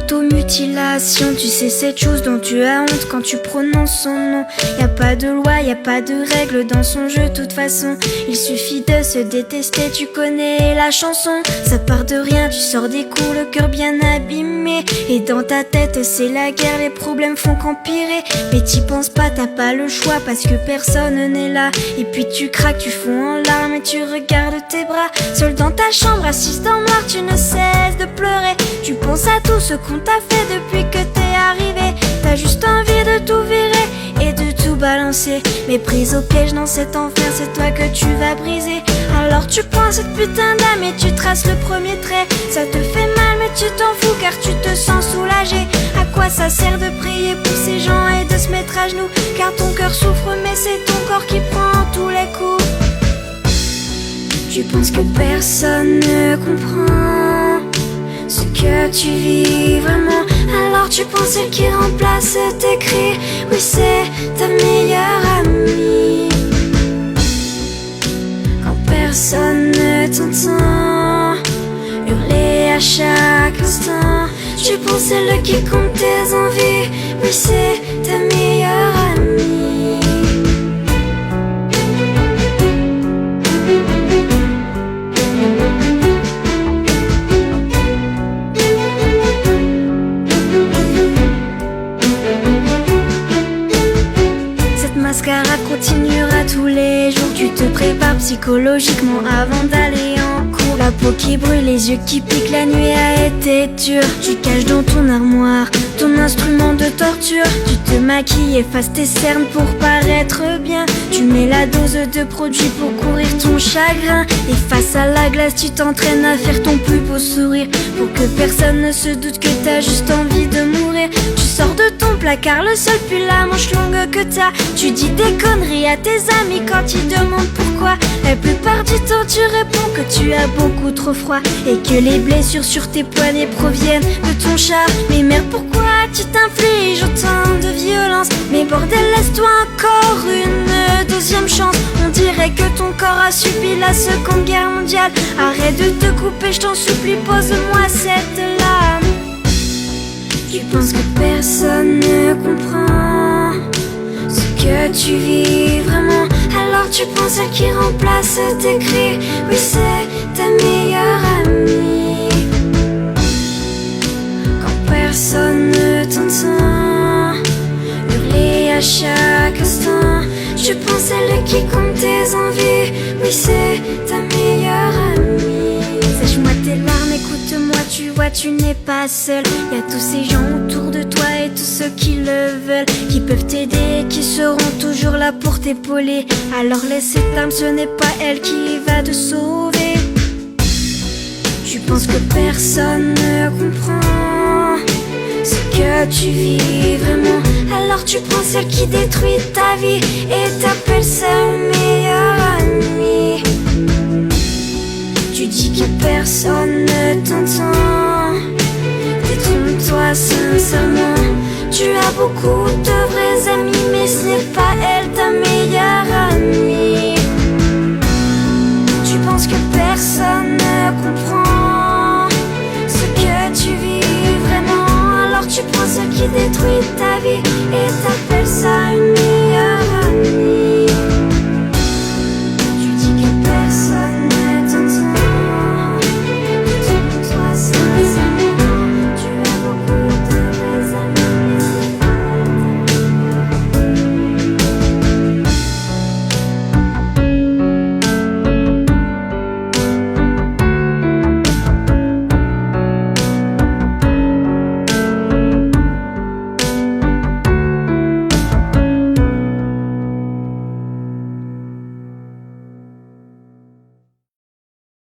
automutilation. Tu sais cette chose dont tu as honte quand tu prononces son nom. Y a pas de loi, y a pas de règles dans son jeu, de toute façon. Il suffit de se détester, tu connais la chanson. Ça part de rien, tu sors des cours, le cœur bien abîmé. Et dans ta tête c'est la guerre, les problèmes font qu'empirer. Mais t'y penses pas, t'as pas le choix parce que personne n'est là. Et puis tu craques, tu fonds en larmes et tu regardes tes bras. Seul dans ta chambre, assise dans le noir, tu ne cesses de pleurer. Tu penses à tout ce qu'on t'a fait depuis que t'es arrivé. T'as juste envie de tout virer et de tout balancer. Mais prise au piège dans cet enfer, c'est toi que tu vas briser. Alors tu prends cette putain d'âme et tu traces le premier trait. Ça te fait mal mais tu t'en fous car tu te sens soulagé. À quoi ça sert de prier pour ces gens et de se mettre à genoux? Car ton cœur souffre mais c'est ton corps qui prend tous les coups. Tu penses que personne ne comprend ce que tu vis vraiment. Alors tu penses celle qui remplace tes cris. Oui, c'est ta meilleure amie. Quand personne ne t'entend hurler à chaque instant, tu penses celle qui compte tes envies. Oui, c'est ta meilleure amie. Mascara continuera tous les jours. Tu te prépares psychologiquement avant d'aller en cours. La peau qui brûle, les yeux qui piquent, la nuit a été dure. Tu caches dans ton armoire ton instrument de torture. Tu te maquilles, effaces tes cernes pour paraître bien. Tu mets la dose de produit pour courir ton chagrin. Et face à la glace, tu t'entraînes à faire ton plus beau sourire pour que personne ne se doute que t'as juste envie de mourir. Tu sors de ton placard, le seul pull la manche longue que t'as. Tu dis des conneries à tes amis quand ils demandent pourquoi. La plupart du temps tu réponds que tu as beaucoup trop froid et que les blessures sur tes poignets proviennent de ton chat. Mais merde, pourquoi tu t'infliges autant de violence? Mais bordel, laisse-toi encore une deuxième chance. On dirait que ton corps a subi la Seconde Guerre mondiale. Arrête de te couper, je t'en supplie, pose-moi cette lame. Tu penses que personne ne comprend ce que tu vis vraiment. Alors tu penses à qui remplace tes cris. Oui, c'est ta meilleure amie. Quand personne ne t'entend hurler à chaque instant, tu penses à elle qui compte tes envies. Oui, c'est ta meilleure amie. Sèche-moi tes larmes, écoute-moi, tu vois, tu n'es pas seul. Y a tous ces gens autour de toi et tous ceux qui le veulent, qui peuvent t'aider, qui seront toujours là pour t'épauler. Alors laisse cette âme, ce n'est pas elle qui va te sauver. Tu penses que personne ne comprend ce que tu vis vraiment. Alors tu prends celle qui détruit ta vie et t'appelles ça meilleure amie. Tu dis que personne ne t'entend. Détrompe-toi sincèrement. Tu as beaucoup de vrais amis, mais ce n'est pas elle ta meilleure amie. Tu penses que personne ne comprend ce que tu vis vraiment. Alors tu prends celle qui détruit ta vie et t'appelles ça une